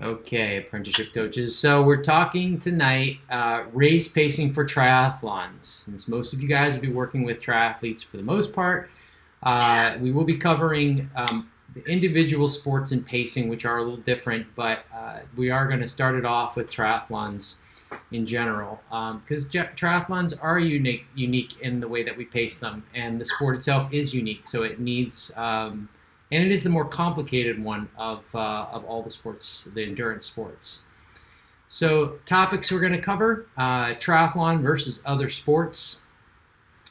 Okay, apprenticeship coaches. So we're talking tonight race pacing for triathlons. Since most of you guys will be working with triathletes for the most part, we will be covering the individual sports and pacing, which are a little different, but we are going to start it off with triathlons in general, because triathlons are unique in the way that we pace them, and the sport itself is unique. So it needs and it is the more complicated one of all the sports, the endurance sports. So topics we're going to cover, triathlon versus other sports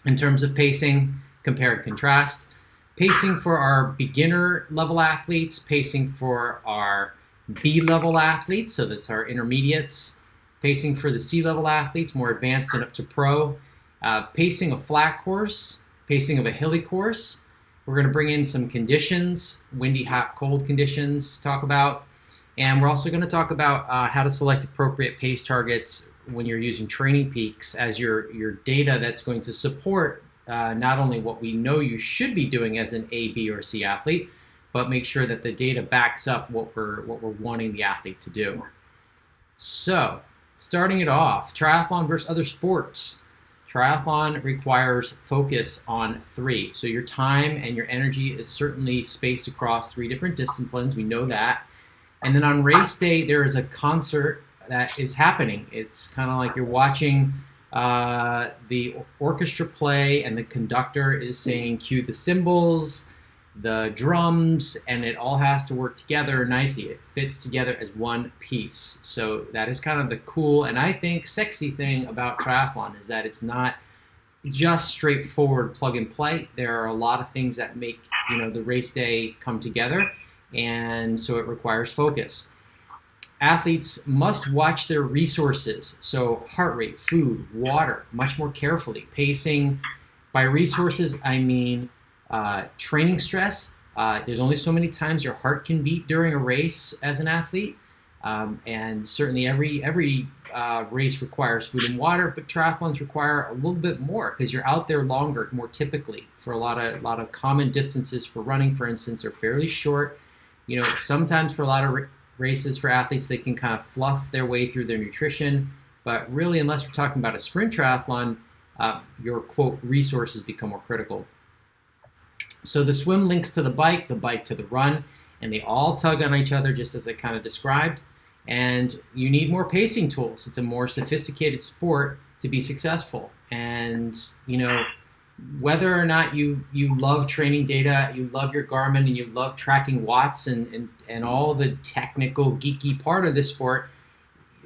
in terms of pacing, compare and contrast, pacing for our beginner level athletes, pacing for our B-level athletes, so that's our intermediates, pacing for the C-level athletes, more advanced and up to pro, pacing a flat course, pacing of a hilly course. We're going to bring in some conditions, windy, hot, cold conditions to talk about. And we're also going to talk about how to select appropriate pace targets when you're using training peaks as your data that's going to support not only what we know you should be doing as an A, B, or C athlete, but make sure that the data backs up what we're wanting the athlete to do. So, starting it off, triathlon versus other sports. Triathlon requires focus on 3. So your time and your energy is certainly spaced across 3 different disciplines. We know that. And then on race day, there is a concert that is happening. It's kind of like you're watching the orchestra play, and the conductor is saying, cue the cymbals, the drums, and it all has to work together nicely. It fits together as one piece. So that is kind of the cool and I think sexy thing about triathlon, is that it's not just straightforward plug and play. There are a lot of things that make the race day come together, and so it requires focus. Athletes must watch their resources, so heart rate, food, water, much more carefully. Pacing, by resources I mean training stress. There's only so many times your heart can beat during a race as an athlete, and certainly every race requires food and water, but triathlons require a little bit more because you're out there longer, more typically. For a lot of common distances for running, for instance, are fairly short. Sometimes for a lot of races for athletes, they can kind of fluff their way through their nutrition, but really, unless we're talking about a sprint triathlon, your quote resources become more critical. So the swim links to the bike to the run, and they all tug on each other just as I kind of described. And you need more pacing tools. It's a more sophisticated sport to be successful. And whether or not you love training data, you love your Garmin, and you love tracking watts and all the technical geeky part of this sport,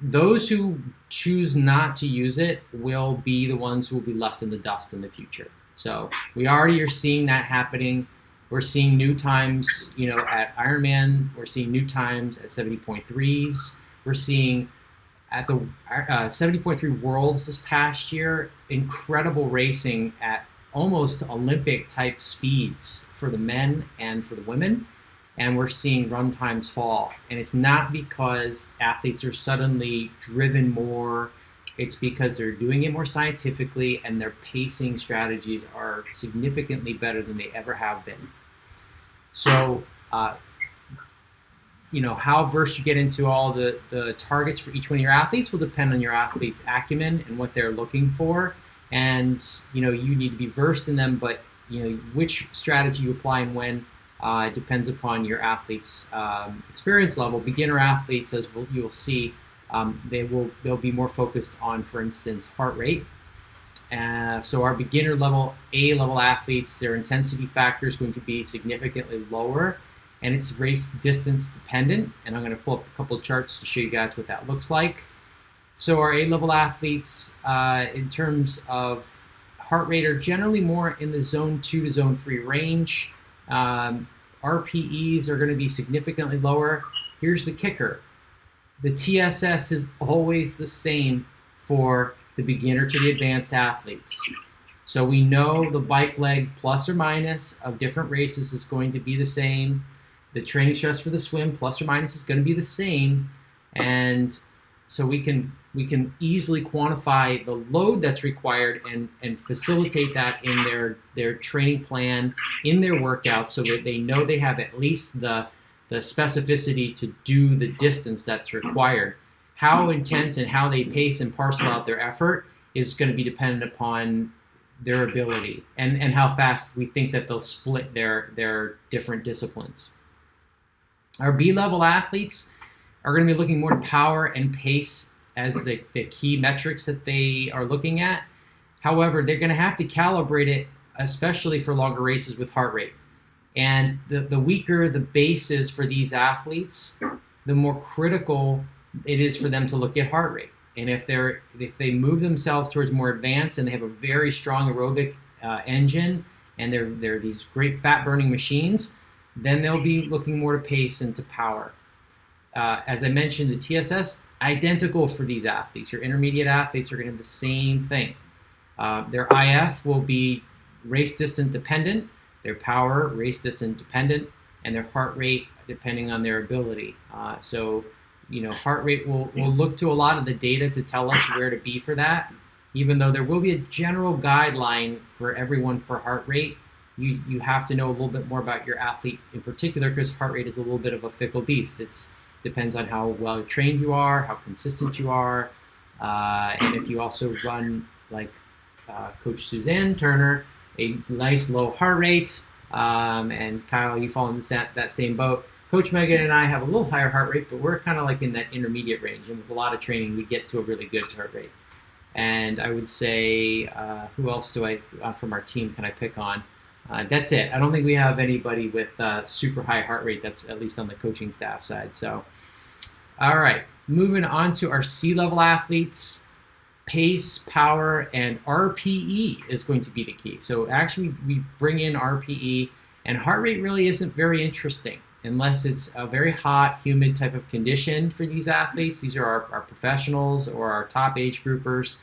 those who choose not to use it will be the ones who will be left in the dust in the future. So we already are seeing that happening. We're seeing new times, at Ironman. We're seeing new times at 70.3s. We're seeing at the 70.3 Worlds this past year, incredible racing at almost Olympic type speeds for the men and for the women. And we're seeing run times fall. And it's not because athletes are suddenly driven more. It's because they're doing it more scientifically, and their pacing strategies are significantly better than they ever have been. So, how versed you get into all the targets for each one of your athletes will depend on your athlete's acumen and what they're looking for. And, you need to be versed in them, but, which strategy you apply and when depends upon your athlete's experience level. Beginner athletes, as you'll see, they'll be more focused on, for instance, heart rate. So our beginner level, A-level athletes, their intensity factor is going to be significantly lower, and it's race distance dependent. And I'm going to pull up a couple of charts to show you guys what that looks like. So our A-level athletes, in terms of heart rate, are generally more in the zone 2 to zone 3 range. RPEs are going to be significantly lower. Here's the kicker. The TSS is always the same for the beginner to the advanced athletes. So we know the bike leg plus or minus of different races is going to be the same. The training stress for the swim plus or minus is going to be the same. And so we can easily quantify the load that's required and facilitate that in their training plan, in their workouts, so that they know they have at least the the specificity to do the distance that's required. How intense and how they pace and parcel out their effort is going to be dependent upon their ability and how fast we think that they'll split their different disciplines. Our B-level athletes are going to be looking more to power and pace as the key metrics that they are looking at. However, they're going to have to calibrate it, especially for longer races, with heart rate. And the weaker the base is for these athletes, the more critical it is for them to look at heart rate. And if they move themselves towards more advanced and they have a very strong aerobic engine and they're these great fat burning machines, then they'll be looking more to pace and to power. As I mentioned, the TSS, identical for these athletes. Your intermediate athletes are going to have the same thing. Their IF will be race distance dependent, their power race distance dependent, and their heart rate depending on their ability. So, heart rate will look to a lot of the data to tell us where to be for that. Even though there will be a general guideline for everyone for heart rate, you have to know a little bit more about your athlete in particular, because heart rate is a little bit of a fickle beast. It depends on how well trained you are, how consistent you are, and if you also run, like Coach Suzanne Turner, a nice low heart rate, and Kyle, you fall in that same boat. Coach Megan and I have a little higher heart rate, but we're kind of like in that intermediate range, and with a lot of training, we get to a really good heart rate. And I would say, who else do I, from our team, can I pick on? That's it. I don't think we have anybody with super high heart rate. That's at least on the coaching staff side. So, all right, moving on to our C-level athletes. Pace, power, and RPE is going to be the key. So actually, we bring in RPE, and heart rate really isn't very interesting unless it's a very hot, humid type of condition for these athletes. These are our professionals or our top age groupers.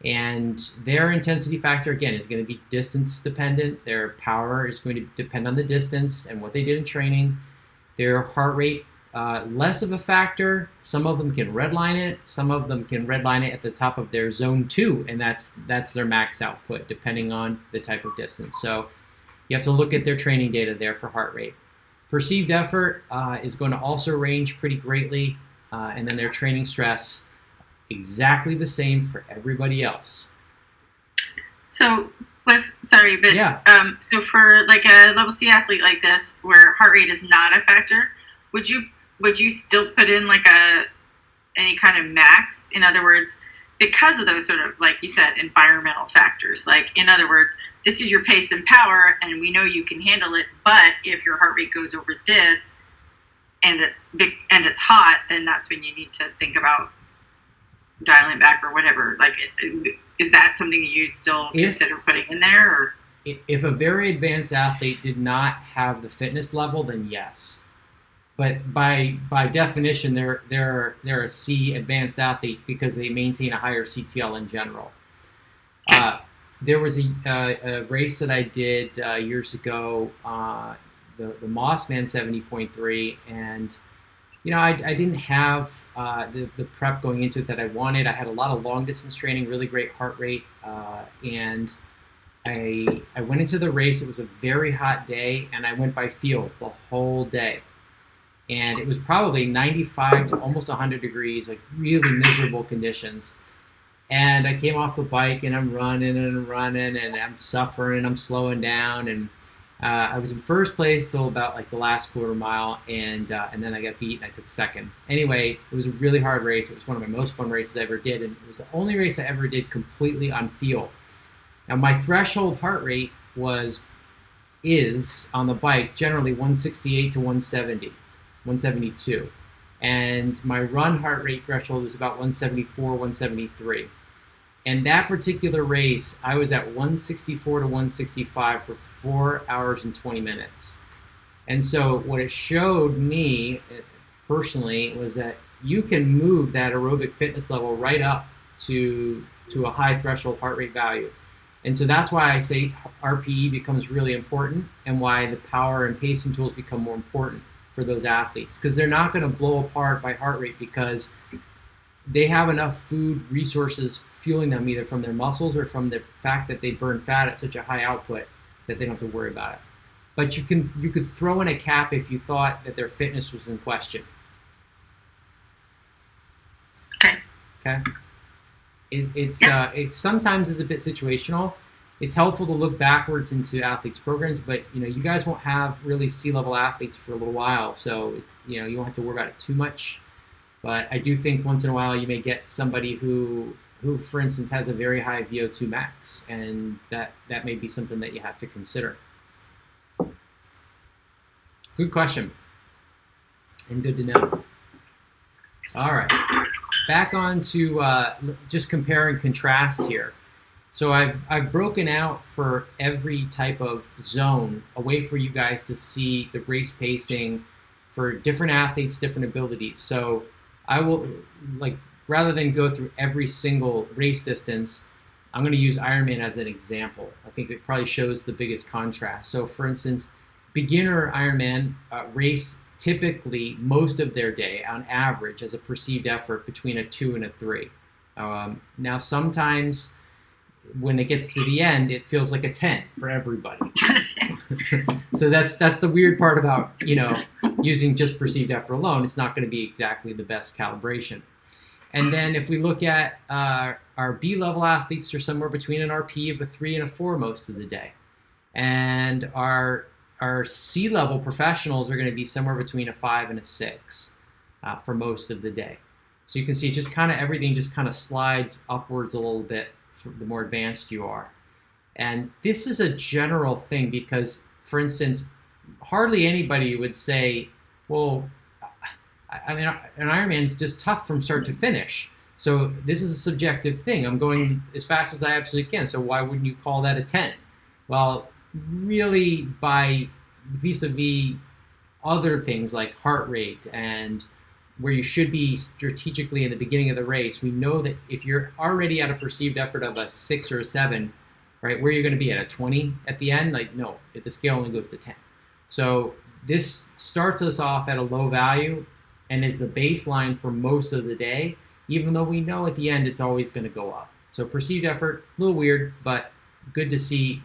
And their intensity factor, again, is going to be distance dependent. Their power is going to depend on the distance and what they did in matraining. Their heart rate, less of a factor. Some of them can redline it. Some of them can redline it at the top of their zone 2, and that's their max output, depending on the type of distance. So you have to look at their training data there for heart rate. Perceived effort is going to also range pretty greatly, and then their training stress, exactly the same for everybody else. So, sorry, but yeah. So for like a level C athlete like this, where heart rate is not a factor, would you still put in like any kind of max? In other words, because of those sort of, like you said, environmental factors. Like, in other words, this is your pace and power, and we know you can handle it. But if your heart rate goes over this, and it's big and it's hot, then that's when you need to think about dialing back or whatever. Like, is that something that you'd still consider putting in there? Or if a very advanced athlete did not have the fitness level, then yes. But by definition, they're a C advanced athlete because they maintain a higher CTL in general. There was a race that I did years ago, the Mossman 70.3, and I didn't have the prep going into it that I wanted. I had a lot of long distance training, really great heart rate, and I went into the race. It was a very hot day, and I went by feel the whole day. And it was probably 95 to almost 100 degrees, like really miserable conditions. And I came off the bike, and I'm running, and I'm suffering, and I'm slowing down. And I was in first place till about like the last quarter mile, and then I got beat, and I took second. Anyway, it was a really hard race. It was one of my most fun races I ever did, and it was the only race I ever did completely on feel. Now, my threshold heart rate is on the bike generally 168 to 170. 172, and my run heart rate threshold was about 174, 173. And that particular race, I was at 164 to 165 for 4 hours and 20 minutes. And so what it showed me personally was that you can move that aerobic fitness level right up to a high threshold heart rate value. And so that's why I say RPE becomes really important, and why the power and pacing tools become more important for those athletes, because they're not going to blow apart by heart rate, because they have enough food resources fueling them, either from their muscles or from the fact that they burn fat at such a high output that they don't have to worry about it. but you could throw in a cap if you thought that their fitness was in question. Okay. Okay. It sometimes is a bit situational. It's helpful to look backwards into athletes' programs, but you guys won't have really C-level athletes for a little while, so you won't have to worry about it too much. But I do think once in a while you may get somebody who for instance has a very high VO2 max, and that may be something that you have to consider. Good question, and good to know. All right, back on to just compare and contrast here. So I've broken out for every type of zone a way for you guys to see the race pacing for different athletes, different abilities. So I will, rather than go through every single race distance, I'm going to use Ironman as an example. I think it probably shows the biggest contrast. So for instance, beginner Ironman race typically most of their day on average as a perceived effort between a 2 and a 3. Now sometimes when it gets to the end, it feels like a 10 for everybody. So that's the weird part about using just perceived effort alone. It's not going to be exactly the best calibration. And then if we look at our B-level athletes, are somewhere between an RP of a 3 and a 4 most of the day, and our C-level professionals are going to be somewhere between a 5 and a 6 for most of the day. So you can see just kind of everything just kind of slides upwards a little bit the more advanced you are. And this is a general thing because, for instance, hardly anybody would say, well, I mean, an Ironman is just tough from start to finish. So this is a subjective thing. I'm going as fast as I absolutely can. So why wouldn't you call that a 10? Well, really, by vis-a-vis other things like heart rate and where you should be strategically in the beginning of the race, we know that if you're already at a perceived effort of a 6 or a 7, right, where you're going to be at a 20 at the end, no, the scale only goes to 10. So this starts us off at a low value and is the baseline for most of the day, even though we know at the end it's always going to go up. So perceived effort, a little weird, but good to see,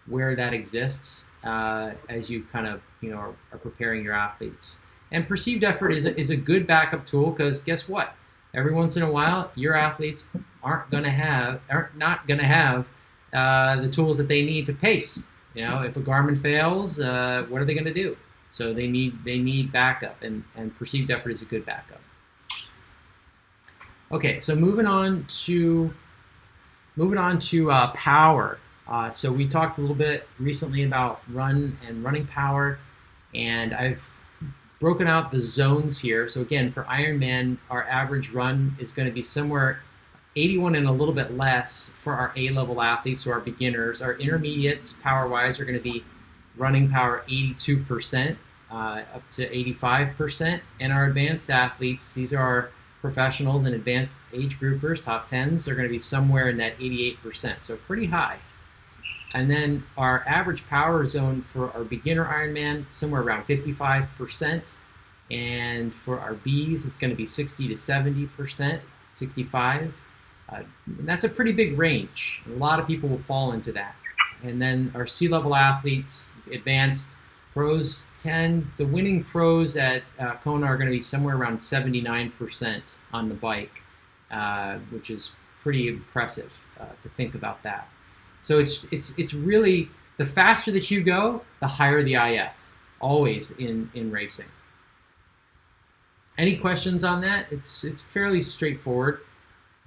where that exists as you kind of, are preparing your athletes. And perceived effort is a good backup tool because guess what? Every once in a while, your athletes aren't not gonna have the tools that they need to pace. If a Garmin fails, what are they gonna do? So they need backup, and perceived effort is a good backup. Okay, so moving on to power. So we talked a little bit recently about running power, and I've broken out the zones here. So again, for Ironman, our average run is going to be somewhere 81 and a little bit less for our A-level athletes, so our beginners. Our intermediates, power-wise, are going to be running power 82%, up to 85%. And our advanced athletes, these are our professionals and advanced age groupers, top 10s, are going to be somewhere in that 88%, so pretty high. And then our average power zone for our beginner Ironman, somewhere around 55%. And for our Bs, it's going to be 60 to 70%, 65. And that's a pretty big range. A lot of people will fall into that. And then our C-level athletes, advanced pros, the winning pros at Kona are going to be somewhere around 79% on the bike, which is pretty impressive to think about that. So it's really, the faster that you go, the higher the IF, always in racing. Any questions on that? It's fairly straightforward.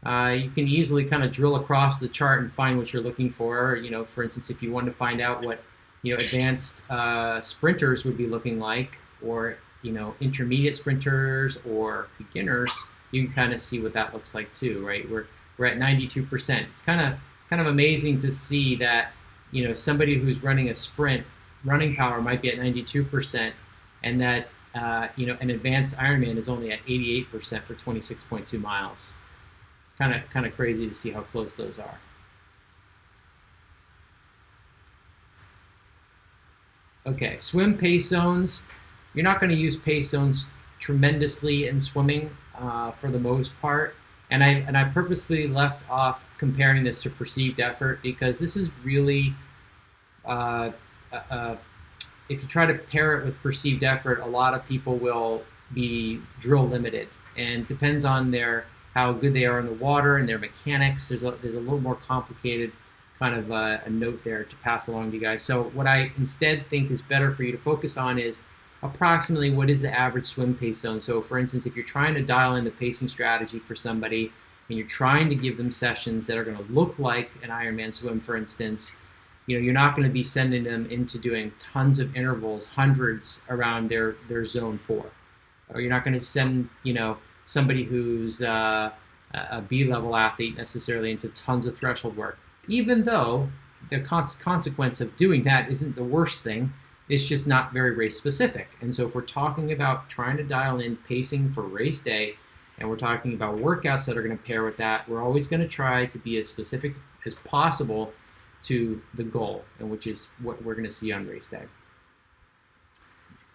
You can easily kind of drill across the chart and find what you're looking for. For instance, if you want to find out what advanced sprinters would be looking like, or intermediate sprinters or beginners, you can kind of see what that looks like too, right? We're at 92%. It's kind of amazing to see that somebody who's running a sprint running power might be at 92%, and that an advanced Ironman is only at 88% for 26.2 miles. Kind of crazy to see how close those are. Okay, swim pace zones. You're not going to use pace zones tremendously in swimming for the most part. And I purposely left off comparing this to perceived effort because this is really if you try to pair it with perceived effort, a lot of people will be drill limited, and it depends on how good they are in the water and their mechanics. There's a little more complicated kind of a note there to pass along to you guys. So what I instead think is better for you to focus on is approximately what is the average swim pace zone. So for instance, if you're trying to dial in the pacing strategy for somebody and you're trying to give them sessions that are going to look like an Ironman swim, for instance, you're not going to be sending them into doing tons of intervals, hundreds around their zone 4. Or you're not going to send, somebody who's a B-level athlete necessarily into tons of threshold work. Even though the consequence of doing that isn't the worst thing, it's just not very race specific. And so if we're talking about trying to dial in pacing for race day, and we're talking about workouts that are going to pair with that, we're always going to try to be as specific as possible to the goal, and which is what we're going to see on race day.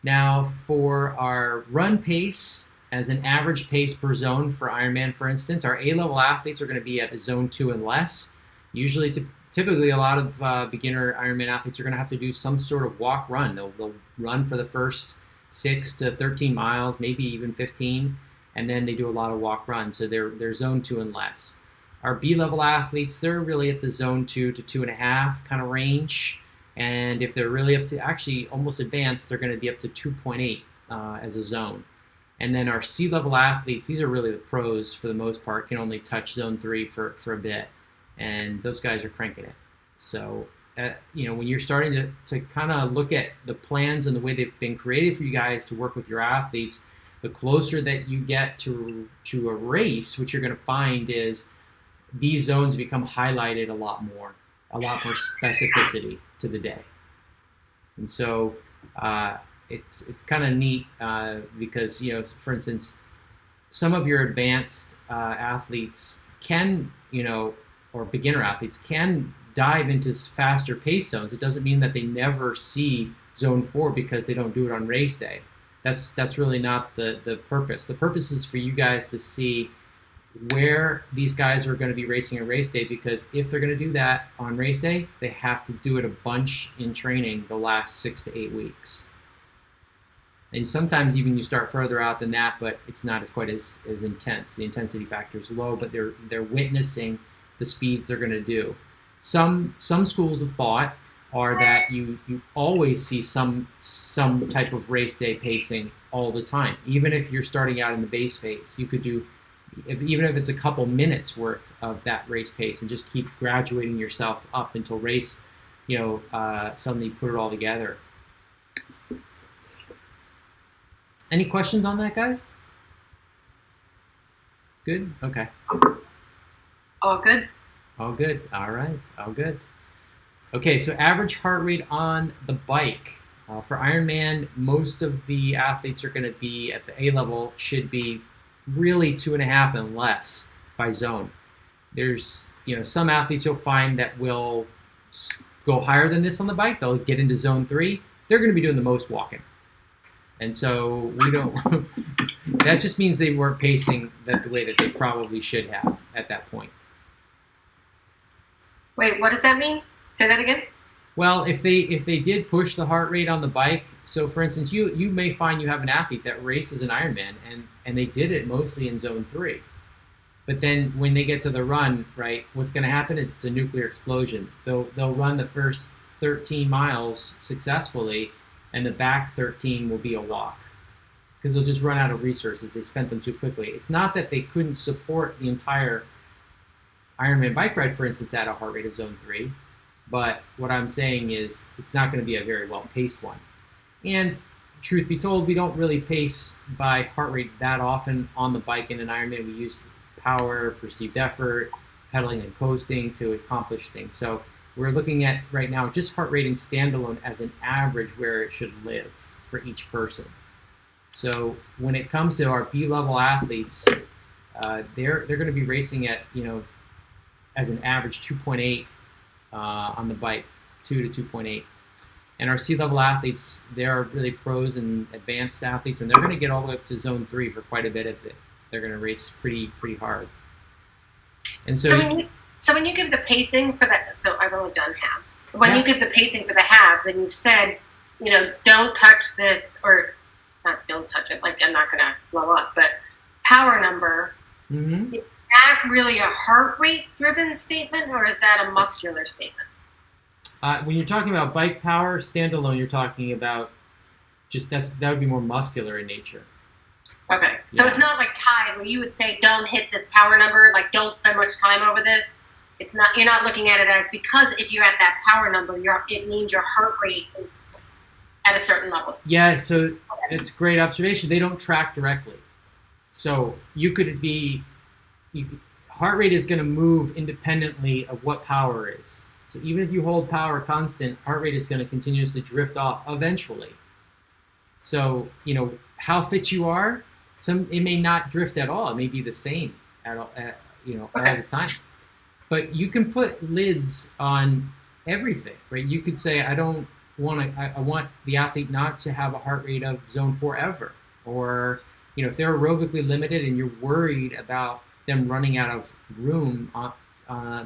Now for our run pace, as an average pace per zone for Ironman, for instance, our A-level athletes are going to be at a zone 2 and less. Usually, typically, a lot of beginner Ironman athletes are going to have to do some sort of walk-run. They'll run for the first 6 to 13 miles, maybe even 15, and then they do a lot of walk-run. So they're zone 2 and less. Our B-level athletes, they're really at the zone 2 to 2.5 kind of range. And if they're really up to actually almost advanced, they're going to be up to 2.8 as a zone. And then our C-level athletes, these are really the pros for the most part, can only touch zone 3 for a bit. And those guys are cranking it. So, when you're starting to kind of look at the plans and the way they've been created for you guys to work with your athletes, the closer that you get to a race, what you're going to find is these zones become highlighted a lot more specificity to the day. And so it's kind of neat because, for instance, some of your advanced athletes can, or beginner athletes can dive into faster pace zones. It doesn't mean that they never see zone 4 because they don't do it on race day. That's really not the purpose. The purpose is for you guys to see where these guys are going to be racing on race day, because if they're going to do that on race day, they have to do it a bunch in training the last 6 to 8 weeks. And sometimes even you start further out than that, but it's not quite as intense. The intensity factor is low, but they're witnessing the speeds they're going to do. Some schools of thought are that you always see some type of race day pacing all the time. Even if you're starting out in the base phase, you could do, even if it's a couple minutes worth of that race pace, and just keep graduating yourself up until race, suddenly you put it all together. Any questions on that, guys? Good? Okay. All good. All good. All right. All good. Okay, so average heart rate on the bike. For Ironman, most of the athletes are going to be at the A level, should be really 2.5 and less by zone. There's, some athletes you'll find that will go higher than this on the bike. They'll get into zone 3. They're going to be doing the most walking. And so we don't, that just means they weren't pacing the way that they probably should have at that point. Wait, what does that mean? Say that again. Well, if they did push the heart rate on the bike, so for instance, you may find you have an athlete that races an Ironman and they did it mostly in zone 3. But then when they get to the run, right, what's going to happen is it's a nuclear explosion. They'll run the first 13 miles successfully, and the back 13 will be a walk, because they'll just run out of resources. They spent them too quickly. It's not that they couldn't support the entire Ironman bike ride, for instance, at a heart rate of zone 3, but what I'm saying is it's not going to be a very well-paced one. And truth be told, we don't really pace by heart rate that often on the bike in an Ironman. We use power, perceived effort, pedaling and coasting to accomplish things. So we're looking at right now just heart rate and standalone as an average where it should live for each person. So when it comes to our B-level athletes, they're going to be racing at, as an average 2.8 on the bike, 2 to 2.8. And our C-level athletes, they're really pros and advanced athletes, and they're going to get all the way up to zone 3 for quite a bit of it. They're going to race pretty hard. And so when you give the pacing for that, so I've only done halves. When you give the pacing for the halves, and you've said, don't touch this, or not don't touch it, like I'm not going to blow up, but power number, Mm-hmm. is that really a heart rate driven statement, or is that a muscular statement? When you're talking about bike power standalone, you're talking about that would be more muscular in nature. Okay, so it's not like Tide where you would say don't hit this power number, like don't spend much time over this. It's not. You're not looking at it as, because if you're at that power number, it means your heart rate is at a certain level. Yeah, so it's a great observation. They don't track directly. So heart rate is going to move independently of what power is. So even if you hold power constant, heart rate is going to continuously drift off eventually. So, how fit you are, it may not drift at all. It may be the same all the time. But you can put lids on everything, right? You could say, I want the athlete not to have a heart rate of zone 4 ever. Or, if they're aerobically limited and you're worried about them running out of room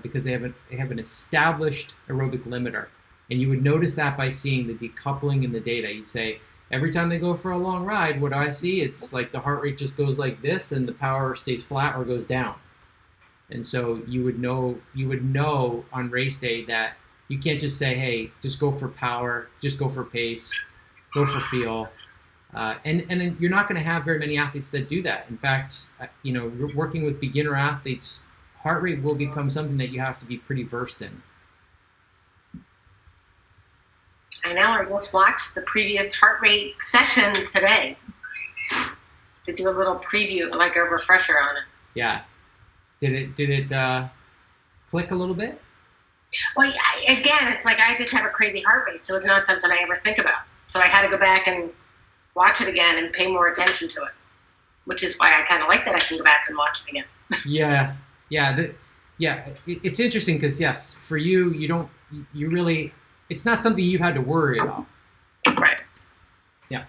because they have an established aerobic limiter. And you would notice that by seeing the decoupling in the data. You'd say, every time they go for a long ride, what do I see? It's like the heart rate just goes like this and the power stays flat or goes down. And so you would know on race day that you can't just say, hey, just go for power, just go for pace, go for feel. And you're not going to have very many athletes that do that. In fact, working with beginner athletes, heart rate will become something that you have to be pretty versed in. I know. I just watched the previous heart rate session today to do a little preview, like a refresher on it. Yeah. Did it click a little bit? Well, again, it's like I just have a crazy heart rate, so it's not something I ever think about. So I had to go back and watch it again and pay more attention to it, which is why I kind of like that I can go back and watch it again. It's interesting because, yes, for you, it's not something you've had to worry about. Right. Yeah.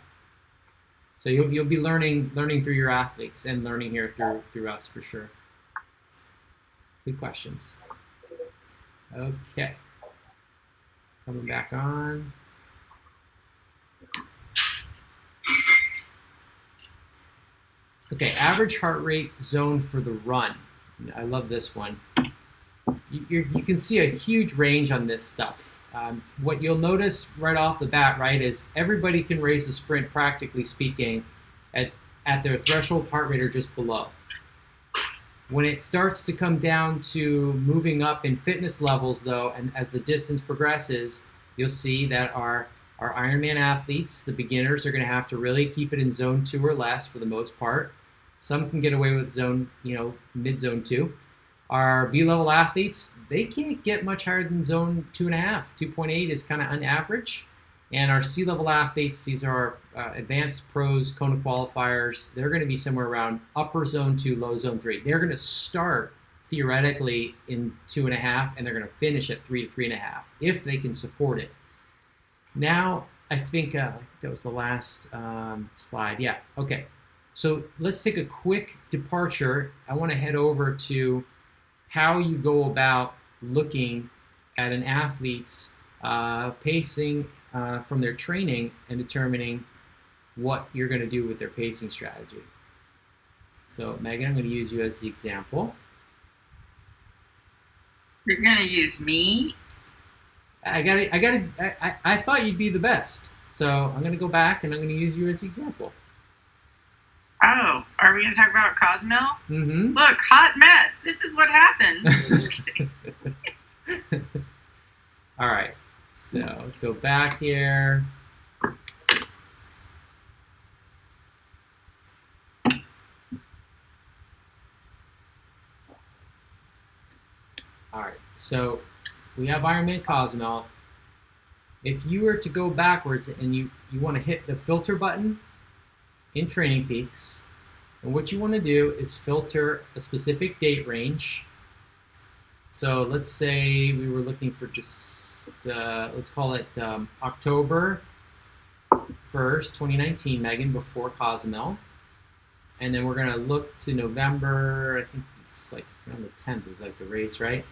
So you'll be learning through your athletes and learning here through us for sure. Good questions. Okay. Coming back on. Okay, average heart rate zone for the run. I love this one. You can see a huge range on this stuff. What you'll notice right off the bat, right, is everybody can race a sprint, practically speaking, at their threshold heart rate or just below. When it starts to come down to moving up in fitness levels, though, and as the distance progresses, you'll see that our Ironman athletes, the beginners, are going to have to really keep it in zone 2 or less for the most part. Some can get away with mid-zone 2. Our B-level athletes, they can't get much higher than zone 2.5. 2.8 is kind of on average. And our C-level athletes, these are advanced pros, Kona qualifiers, they're going to be somewhere around upper zone 2, low zone 3. They're going to start theoretically in 2.5, and they're going to finish at 3 to 3.5 if they can support it. Now, I think that was the last slide. Yeah, okay. So let's take a quick departure. I want to head over to how you go about looking at an athlete's pacing from their training and determining what you're going to do with their pacing strategy. So Megan, I'm going to use you as the example. You're going to use me? I thought you'd be the best. So I'm going to go back and I'm going to use you as the example. Oh, are we going to talk about Cozumel? Mm-hmm. Look, hot mess. This is what happened. All right. So let's go back here. All right. So we have Ironman Cozumel. If you were to go backwards and you want to hit the filter button in Training Peaks, and what you want to do is filter a specific date range. So let's say we were looking for just, let's call it October 1st, 2019, Megan, before Cozumel. And then we're going to look to November, I think it's like around the 10th was like the race, right?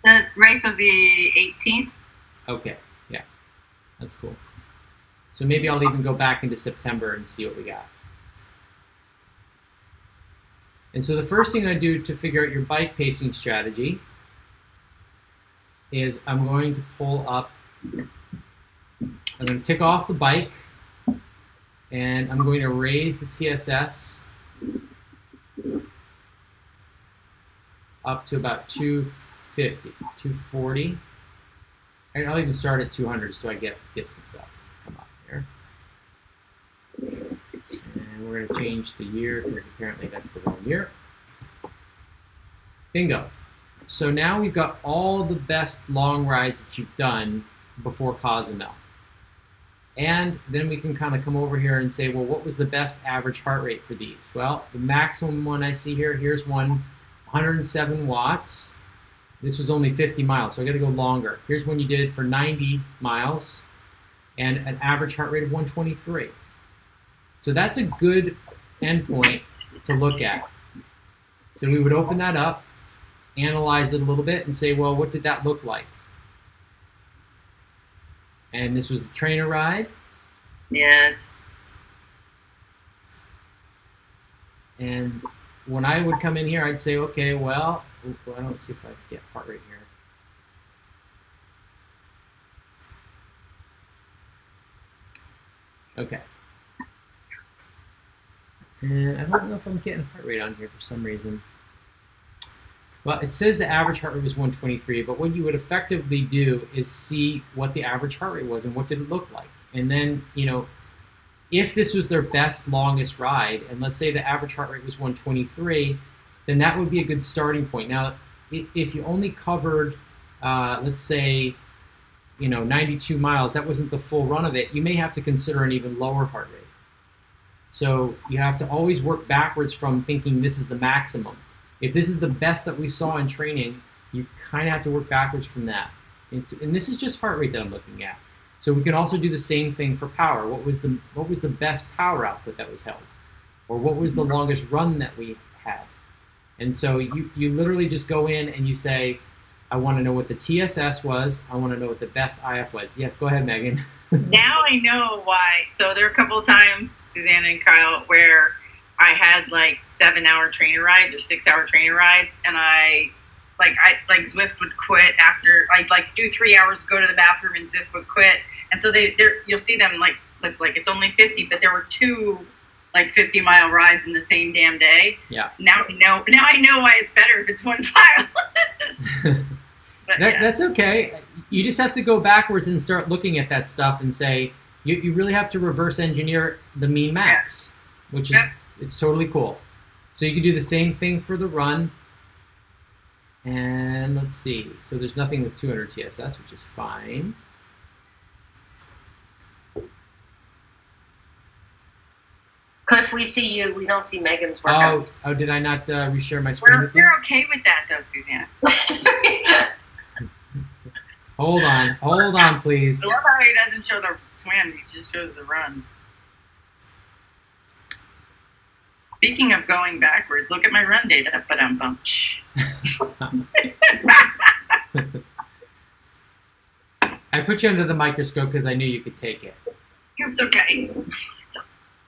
The race was the 18th. Okay, yeah, that's cool. So maybe I'll even go back into September and see what we got. And so the first thing I do to figure out your bike pacing strategy is I'm going to pull up, I'm going to tick off the bike, and I'm going to raise the TSS up to about 250, 240. And I'll even start at 200 so I get some stuff. Come up here. And we're going to change the year because apparently that's the wrong year. Bingo. So now we've got all the best long rides that you've done before Cozumel. And then we can kind of come over here and say, well, what was the best average heart rate for these? Well, the maximum one I see here, here's one, 107 watts. This was only 50 miles, so I got to go longer. Here's one you did for 90 miles and an average heart rate of 123. So that's a good endpoint to look at. So we would open that up, analyze it a little bit, and say, well, what did that look like? And this was the trainer ride. Yes. And when I would come in here, I'd say, okay, well, I don't see if I can get heart rate here. Okay. And I don't know if I'm getting heart rate on here for some reason. Well, it says the average heart rate was 123, but what you would effectively do is see what the average heart rate was and what did it look like. And then, you know, if this was their best, longest ride, and let's say the average heart rate was 123, then that would be a good starting point. Now, if you only covered, let's say, you know, 92 miles, that wasn't the full run of it, you may have to consider an even lower heart rate. So you have to always work backwards from thinking this is the maximum. If this is the best that we saw in training, you kind of have to work backwards from that. And this is just heart rate that I'm looking at. So we can also do the same thing for power. What was the best power output that was held? Or what was the longest run that we had? And so you literally just go in and you say, I want to know what the TSS was. I want to know what the best IF was. Yes, go ahead, Megan. Now I know why. So there are a couple of times, Susanna and Kyle, where I had like 7-hour trainer rides or 6-hour trainer rides, and I Zwift would quit after I'd like do 3 hours, go to the bathroom, and Zwift would quit. And so you'll see them like clips like it's only 50, but there were 2 like 50-mile rides in the same damn day. Yeah. Now I know why it's better if it's one file. But, yeah. That's okay. You just have to go backwards and start looking at that stuff and say you really have to reverse engineer the mean max, which is it's totally cool. So you can do the same thing for the run. And let's see. So there's nothing with 200 TSS, which is fine. Cliff, we see you. We don't see Megan's workouts. Oh, did I not reshare my screen with you? We're okay with that, though, Susanna. Hold on, please. I love how he doesn't show the swim, he just shows the runs. Speaking of going backwards, look at my run data. I put you under the microscope because I knew you could take it. It's okay.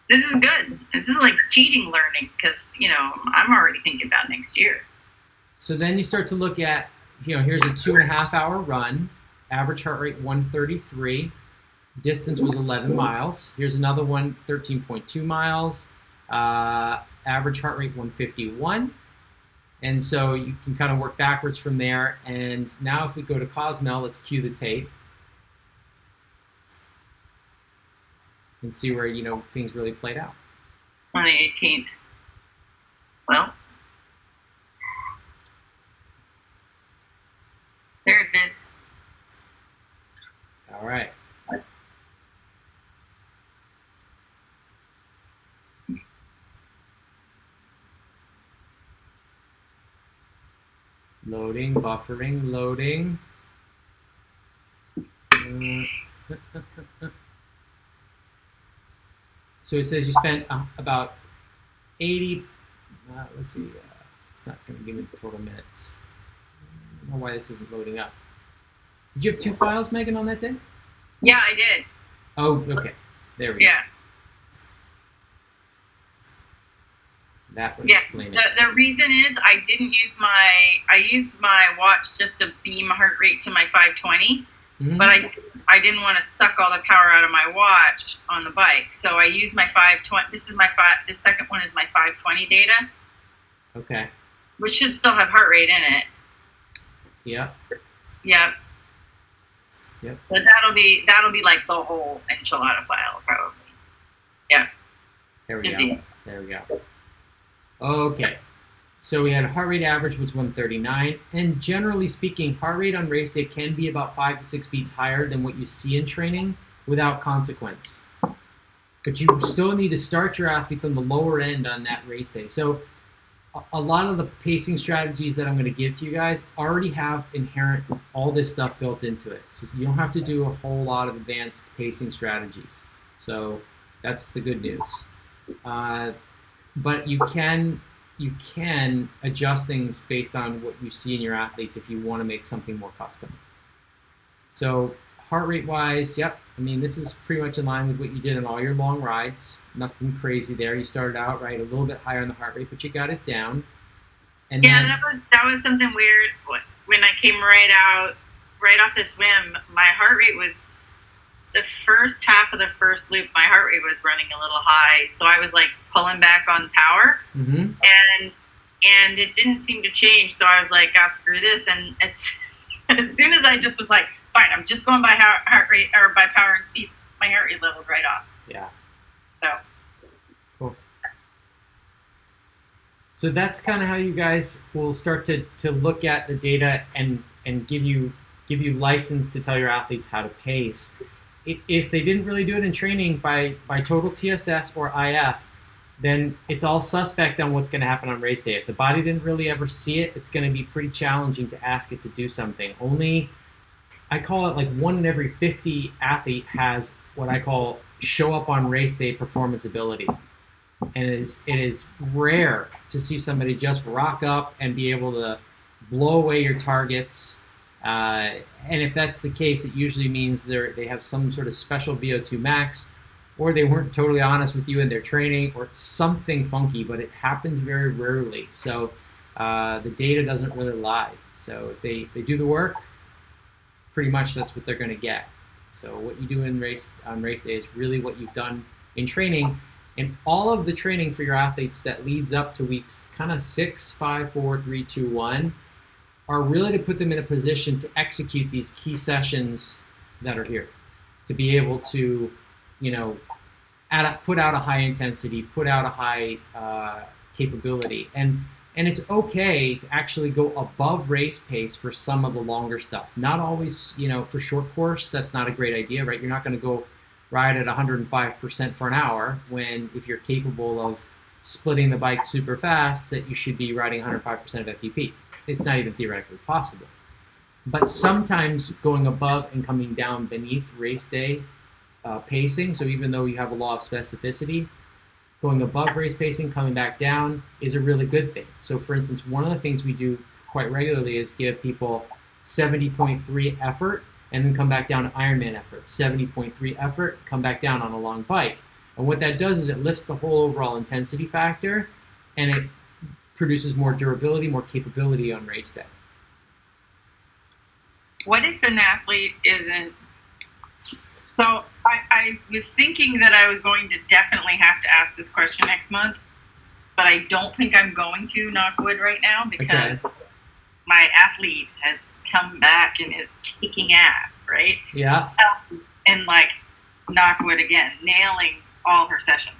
This is good. This is like cheating learning because, you know, I'm already thinking about next year. So then you start to look at, you know, here's a 2.5-hour run, average heart rate 133, distance was 11 miles. Here's another one, 13.2 miles, average heart rate 151. And so you can kind of work backwards from there. And now if we go to Cozumel, let's cue the tape and see where, you know, things really played out. On the 18th. Well, there it is. All right. Loading, buffering, loading. So it says you spent about 80, let's see, it's not going to give me the total minutes. I don't know why this isn't loading up. Did you have 2 files, Megan, on that day? Yeah, I did. Oh, okay. There we go. Yeah. That would Yeah. explain it. The reason is I used my watch just to beam heart rate to my 520, Mhm. but I didn't want to suck all the power out of my watch on the bike. So I used my 520. This second one is my 520 data, Okay. which should still have heart rate in it. Yep. Yep. Yep. But that'll be like the whole enchilada file probably. Yeah. There we Indeed. go. There we go. Okay. So we had heart rate average was 139, and generally speaking, heart rate on race day can be about 5 to 6 beats higher than what you see in training without consequence. But you still need to start your athletes on the lower end on that race day. So a lot of the pacing strategies that I'm going to give to you guys already have inherent all this stuff built into it. So you don't have to do a whole lot of advanced pacing strategies. So that's the good news. But you can adjust things based on what you see in your athletes if you want to make something more custom. So heart rate wise, yep. I mean, this is pretty much in line with what you did on all your long rides. Nothing crazy there. You started out right a little bit higher on the heart rate, but you got it down. And Yeah, then, that was something weird. When I came right off the swim, my heart rate was the first half of the first loop. My heart rate was running a little high, so I was like pulling back on power, mm-hmm. and it didn't seem to change. So I was like, "Ah, screw this!" And as soon as I just was like, "Fine, I'm just going by heart rate or by power and speed," my heart rate leveled right off. Yeah. So. Cool. So that's kind of how you guys will start to look at the data and give you license to tell your athletes how to pace. If they didn't really do it in training by total TSS or IF, then it's all suspect on what's going to happen on race day. If the body didn't really ever see it, it's going to be pretty challenging to ask it to do something. Only, I call it like 1 in every 50 athlete has what I call show up on race day performance ability. And it is rare to see somebody just rock up and be able to blow away your targets. And if that's the case, it usually means they have some sort of special VO2 max, or they weren't totally honest with you in their training, or something funky, but it happens very rarely. So the data doesn't really lie. So if they do the work, pretty much that's what they're going to get. So what you do on race day is really what you've done in training. And all of the training for your athletes that leads up to weeks kind of 6, 5, 4, 3, 2, 1 are really to put them in a position to execute these key sessions that are here, to be able to, put out a high intensity, put out a high capability. And it's okay to actually go above race pace for some of the longer stuff. Not always, for short course, that's not a great idea, right? You're not going to go ride at 105% for an hour when, if you're capable of splitting the bike super fast, that you should be riding 105% of FTP. It's not even theoretically possible. But sometimes going above and coming down beneath race day pacing, so even though you have a law of specificity, going above race pacing, coming back down is a really good thing. So for instance, one of the things we do quite regularly is give people 70.3 effort and then come back down to Ironman effort, 70.3 effort, come back down on a long bike. And what that does is it lifts the whole overall intensity factor, and it produces more durability, more capability on race day. What if an athlete isn't? So I was thinking that I was going to definitely have to ask this question next month, but I don't think I'm going to, knock wood, right now, because my athlete has come back and is kicking ass, right? Yeah. And like, knock wood again, nailing all her sessions.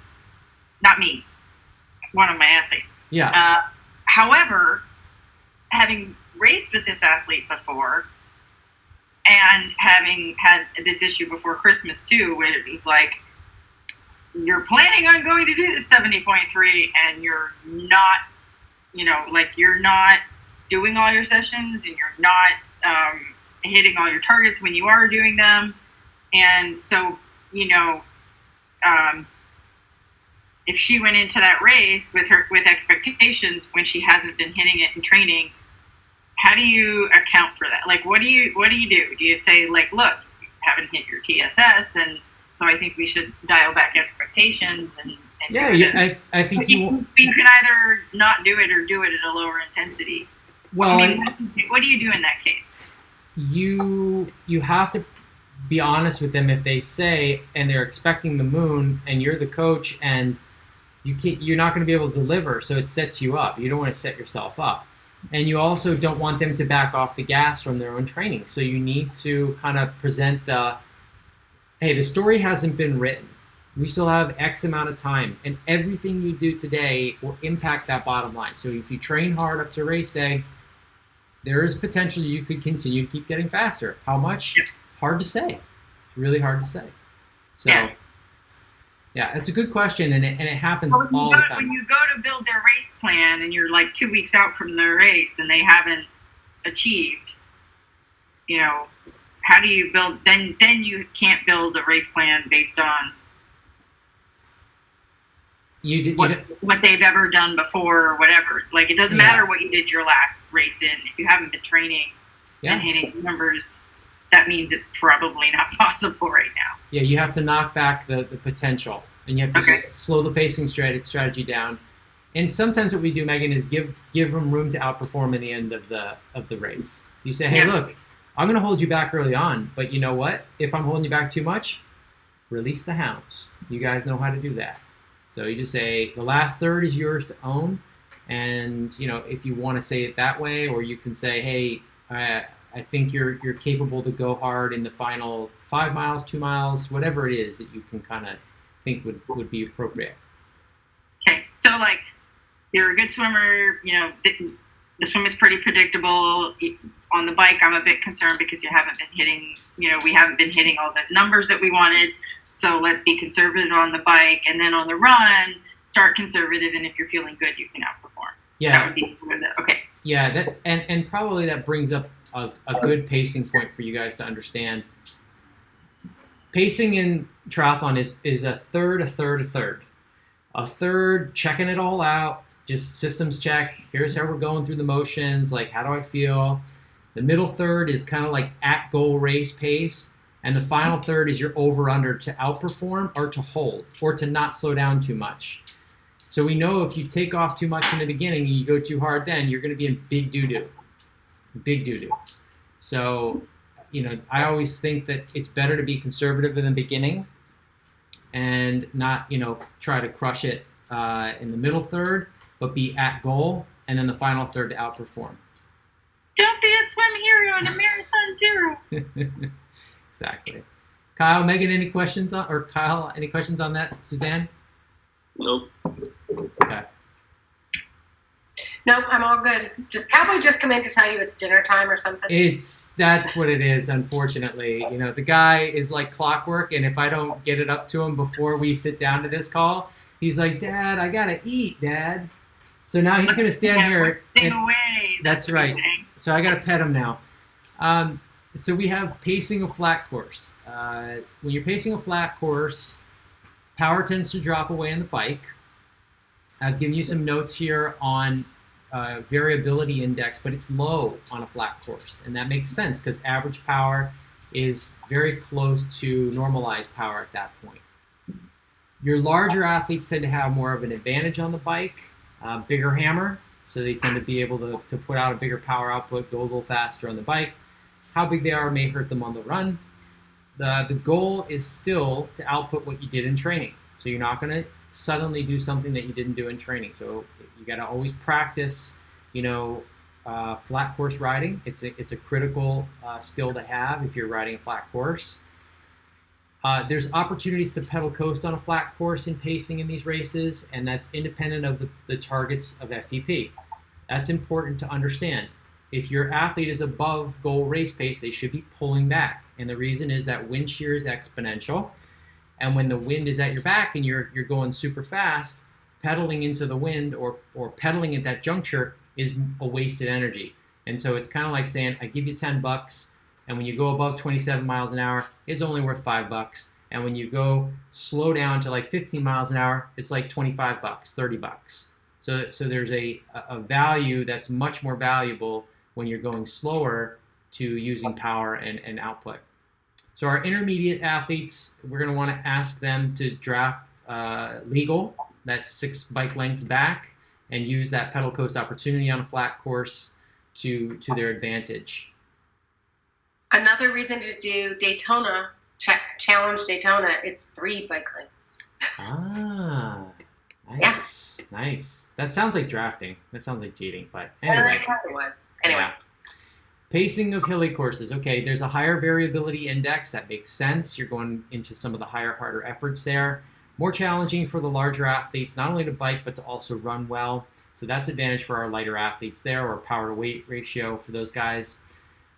Not me, one of my athletes. Yeah. However, having raced with this athlete before, and having had this issue before Christmas too, where it was like, you're planning on going to do this 70.3 and you're not, you're not doing all your sessions and you're not hitting all your targets when you are doing them. And so, if she went into that race with expectations when she hasn't been hitting it in training, how do you account for that? Like, what do you do? Do you say, like, look, you haven't hit your TSS, and So I think we should dial back expectations and Yeah, do it. yeah, I think You can either not do it or do it at a lower intensity. well, I mean, what do you do in that case? you have to be honest with them if they say and they're expecting the moon and you're the coach and you're not going to be able to deliver, so it sets you up. You don't want to set yourself up. And you also don't want them to back off the gas from their own training. So you need to kind of present hey, the story hasn't been written. We still have X amount of time, and everything you do today will impact that bottom line. So if you train hard up to race day, there is potential you could continue to keep getting faster. How much? Yeah. Hard to say. It's really hard to say. So, yeah, it's a good question, and it happens all the time. When you go to build their race plan and you're like 2 weeks out from the race and they haven't achieved, how do you build? Then you can't build a race plan based on what they've ever done before or whatever. Like, it doesn't matter what you did your last race in. If you haven't been training and hitting numbers, that means it's probably not possible right now. Yeah, you have to knock back the potential, and you have to slow the pacing strategy down. And sometimes what we do, Megan, is give them room to outperform in the end of the race. You say, hey, look, I'm going to hold you back early on, but you know what? If I'm holding you back too much, release the hounds. You guys know how to do that. So you just say the last third is yours to own, and if you want to say it that way, or you can say, hey, I think you're capable to go hard in the final 5 miles, 2 miles, whatever it is that you can kind of think would be appropriate. Okay, so like you're a good swimmer, the swim is pretty predictable. On the bike, I'm a bit concerned because we haven't been hitting all those numbers that we wanted. So let's be conservative on the bike, and then on the run, start conservative. And if you're feeling good, you can outperform. Yeah, that would be okay. Yeah, and probably that brings up a good pacing point for you guys to understand. Pacing in triathlon is a third, a third, a third. A third, checking it all out, just systems check. Here's how we're going through the motions. Like, how do I feel? The middle third is kind of like at goal race pace. And the final third is your over-under to outperform or to hold or to not slow down too much. So we know if you take off too much in the beginning and you go too hard then, you're going to be in big doo-doo. Big doo-doo. So, I always think that it's better to be conservative in the beginning and not, try to crush it in the middle third, but be at goal, and then the final third to outperform. Don't be a swim hero in a marathon zero. Exactly. Kyle, Megan, any questions on that? Suzanne? Nope. Okay. Nope, I'm all good. Does Cowboy just come in to tell you it's dinner time or something? That's what it is, unfortunately. The guy is like clockwork, and if I don't get it up to him before we sit down to this call, he's like, Dad, I gotta eat, Dad. So now he's gonna stand here. That's right. So I gotta pet him now. So we have pacing a flat course. When you're pacing a flat course, power tends to drop away on the bike. I've given you some notes here on variability index, but it's low on a flat course. And that makes sense because average power is very close to normalized power at that point. Your larger athletes tend to have more of an advantage on the bike, bigger hammer, so they tend to be able to put out a bigger power output, go a little faster on the bike. How big they are may hurt them on the run. The goal is still to output what you did in training. So you're not going to suddenly do something that you didn't do in training. So you got to always practice, flat course riding. It's a critical skill to have if you're riding a flat course. There's opportunities to pedal coast on a flat course in pacing in these races, and that's independent of the targets of FTP. That's important to understand. If your athlete is above goal race pace, they should be pulling back. And the reason is that wind shear is exponential. And when the wind is at your back and you're going super fast, pedaling into the wind or pedaling at that juncture is a wasted energy. And so it's kind of like saying, I give you $10, and when you go above 27 miles an hour, it's only worth $5. And when you go slow down to like 15 miles an hour, it's like $25, $30. So there's a value that's much more valuable when you're going slower to using power and output. So our intermediate athletes, we're going to want to ask them to draft legal, that's 6 bike lengths back, and use that pedal coast opportunity on a flat course to their advantage. Another reason to do Daytona, challenge Daytona, it's 3 bike lengths. Ah, nice, nice. That sounds like drafting. That sounds like cheating, but anyway. It probably was. Anyway. Yeah. Pacing of hilly courses. Okay, there's a higher variability index. That makes sense. You're going into some of the higher, harder efforts there. More challenging for the larger athletes, not only to bike, but to also run well. So that's advantage for our lighter athletes there, or power to weight ratio for those guys.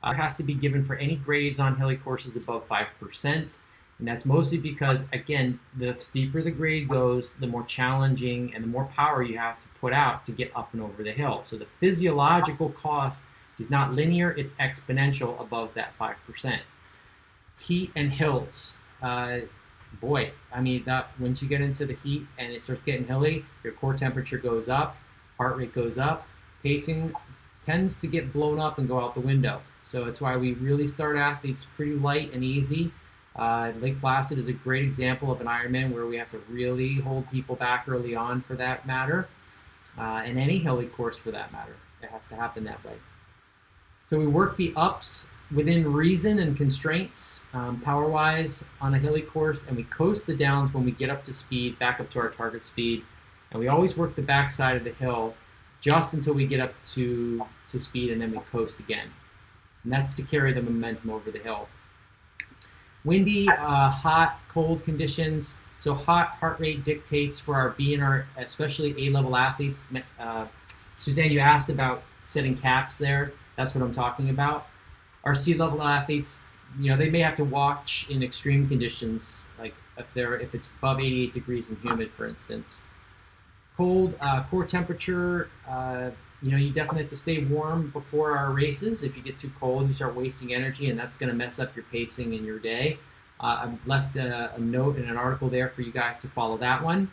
It has to be given for any grades on hilly courses above 5%. And that's mostly because, again, the steeper the grade goes, the more challenging and the more power you have to put out to get up and over the hill. So the physiological cost is not linear, it's exponential above that 5%. Heat and hills. Boy, I mean, once you get into the heat and it starts getting hilly, your core temperature goes up, heart rate goes up, pacing tends to get blown up and go out the window. So it's why we really start athletes pretty light and easy. Lake Placid is a great example of an Ironman where we have to really hold people back early on for that matter, and any hilly course for that matter. It has to happen that way. So we work the ups within reason and constraints, power-wise on a hilly course, and we coast the downs when we get up to speed, back up to our target speed, and we always work the backside of the hill just until we get up to speed, and then we coast again. And that's to carry the momentum over the hill. Windy, hot, cold conditions. So hot heart rate dictates for our B and our, especially A-level athletes. Suzanne, you asked about setting caps there. That's what I'm talking about. Our C-level athletes, they may have to watch in extreme conditions, like if it's above 88 degrees and humid, for instance. Cold, core temperature, you definitely have to stay warm before our races. If you get too cold, you start wasting energy, and that's going to mess up your pacing in your day. I've left a note in an article there for you guys to follow that one.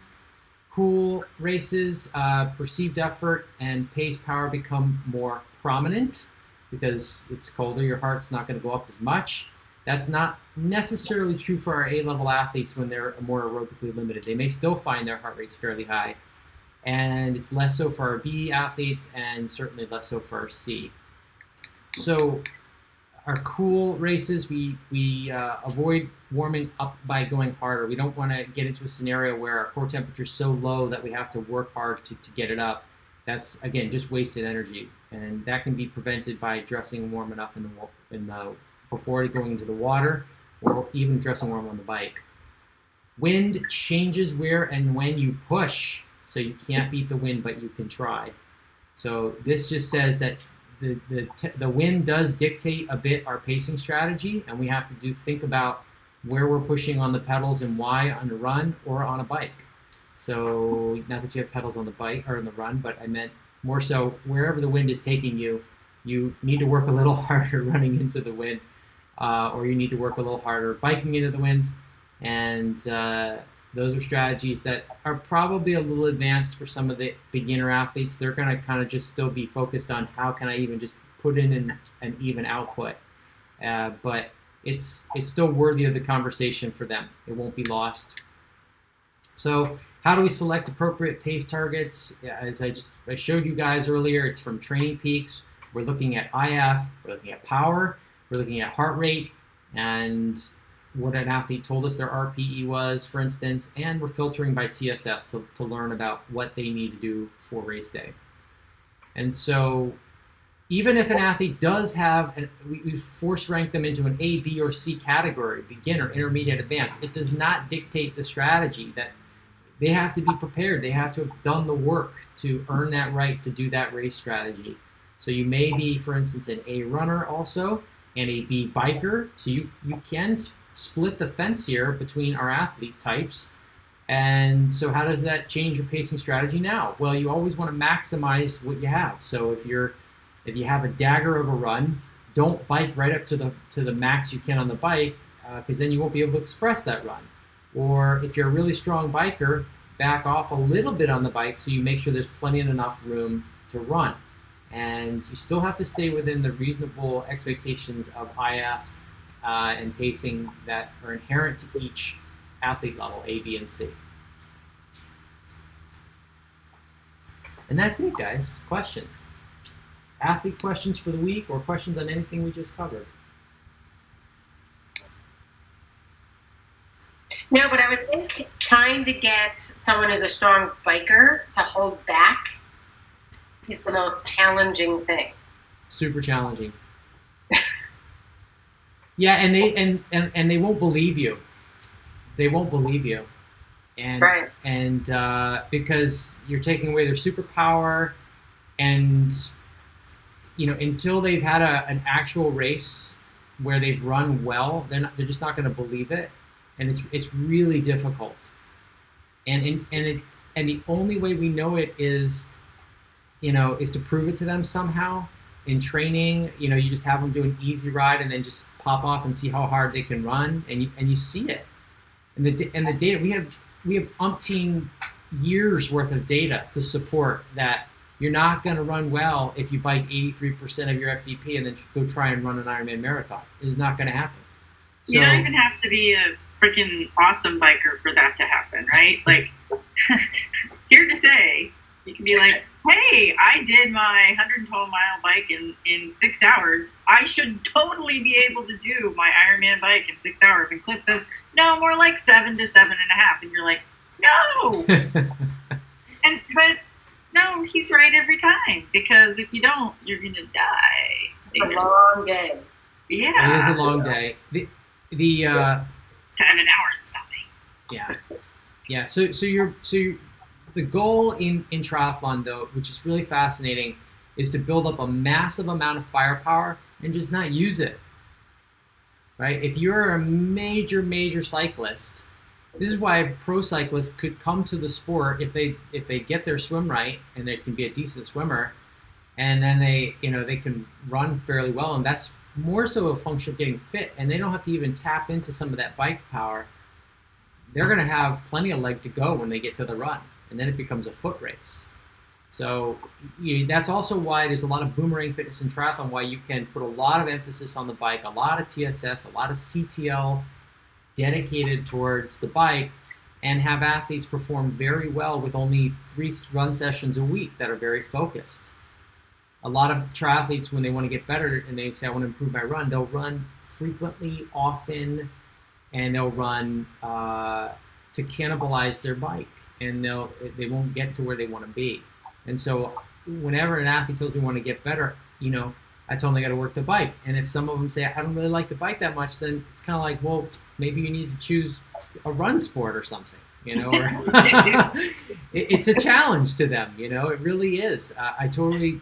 Cool races, perceived effort and pace power become more prominent because it's colder, your heart's not going to go up as much. That's not necessarily true for our A-level athletes when they're more aerobically limited. They may still find their heart rates fairly high. And it's less so for our B athletes and certainly less so for our C. So our cool races, we avoid warming up by going harder. We don't want to get into a scenario where our core temperature is so low that we have to work hard to get it up. That's, again, just wasted energy. And that can be prevented by dressing warm enough before going into the water, or even dressing warm on the bike. Wind changes where and when you push. So you can't beat the wind, but you can try. So this just says that the wind does dictate a bit our pacing strategy, and we have to think about where we're pushing on the pedals and why on the run or on a bike. So not that you have pedals on the bike or on the run, but I meant more so wherever the wind is taking you, you need to work a little harder running into the wind, or you need to work a little harder biking into the wind, and those are strategies that are probably a little advanced for some of the beginner athletes. They're going to kind of just still be focused on how can I even just put in an even output. But it's still worthy of the conversation for them. It won't be lost. So how do we select appropriate pace targets? As I showed you guys earlier, it's from Training Peaks. We're looking at IF, we're looking at power, we're looking at heart rate, and what an athlete told us their RPE was, for instance, and we're filtering by TSS to learn about what they need to do for race day. And so even if an athlete does have, we force rank them into an A, B, or C category, beginner, intermediate, advanced, it does not dictate the strategy. That they have to be prepared. They have to have done the work to earn that right to do that race strategy. So you may be, for instance, an A runner also, and a B biker. So you can split the fence here between our athlete types. And so how does that change your pacing strategy now? Well, you always want to maximize what you have. So if you have a dagger of a run, don't bike right up to the max you can on the bike, because then you won't be able to express that run. Or if you're a really strong biker, back off a little bit on the bike so you make sure there's plenty and enough room to run. And you still have to stay within the reasonable expectations of IF and pacing that are inherent to each athlete level, A, B, and C. And that's it, guys. Questions? Athlete questions for the week, or questions on anything we just covered? No, but I would think trying to get someone who's a strong biker to hold back is the most challenging thing. Super challenging. Yeah, and they won't believe you. They won't believe you, and Right. and because you're taking away their superpower, and until they've had an actual race where they've run well, they're just not going to believe it, and it's really difficult. And the only way we know it is to prove it to them somehow. In training, you just have them do an easy ride and then just pop off and see how hard they can run, and you see it. And the data, we have umpteen years worth of data to support that you're not going to run well if you bike 83% of your FTP and then go try and run an Ironman marathon. It is not going to happen. So, you don't even have to be a freaking awesome biker for that to happen, right? Like, here to say, you can be like, hey, I did my 112-mile bike in 6 hours. I should totally be able to do my Ironman bike in 6 hours. And Cliff says, no, more like 7 to 7.5. And you're like, no. But no, he's right every time, because if you don't, you're gonna die. It's a long day. Yeah, it is a long day. The 7 hours, nothing. Yeah. So the goal in triathlon, though, which is really fascinating, is to build up a massive amount of firepower and just not use it. Right? If you're a major cyclist, this is why pro cyclists could come to the sport if they get their swim right and they can be a decent swimmer, and then they can run fairly well, and that's more so a function of getting fit, and they don't have to even tap into some of that bike power. They're going to have plenty of leg to go when they get to the run, and then it becomes a foot race. So that's also why there's a lot of boomerang fitness in triathlon, why you can put a lot of emphasis on the bike, a lot of TSS, a lot of CTL dedicated towards the bike, and have athletes perform very well with only 3 run sessions a week that are very focused. A lot of triathletes, when they want to get better and they say, I want to improve my run, they'll run frequently, often, and they'll run to cannibalize their bike, and they won't get to where they want to be. And so whenever an athlete tells me I want to get better, I tell them they got to work the bike. And if some of them say, I don't really like the bike that much, then it's kind of like, well, maybe you need to choose a run sport or something, or it's a challenge to them, it really is. I totally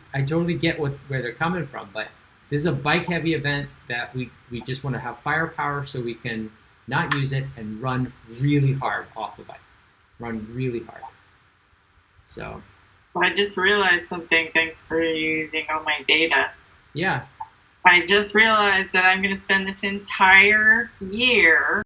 get where they're coming from, but this is a bike heavy event that we just want to have firepower so we can not use it and run really hard off the bike, run really hard. So. I just realized something. Thanks for using all my data. Yeah. I just realized that I'm going to spend this entire year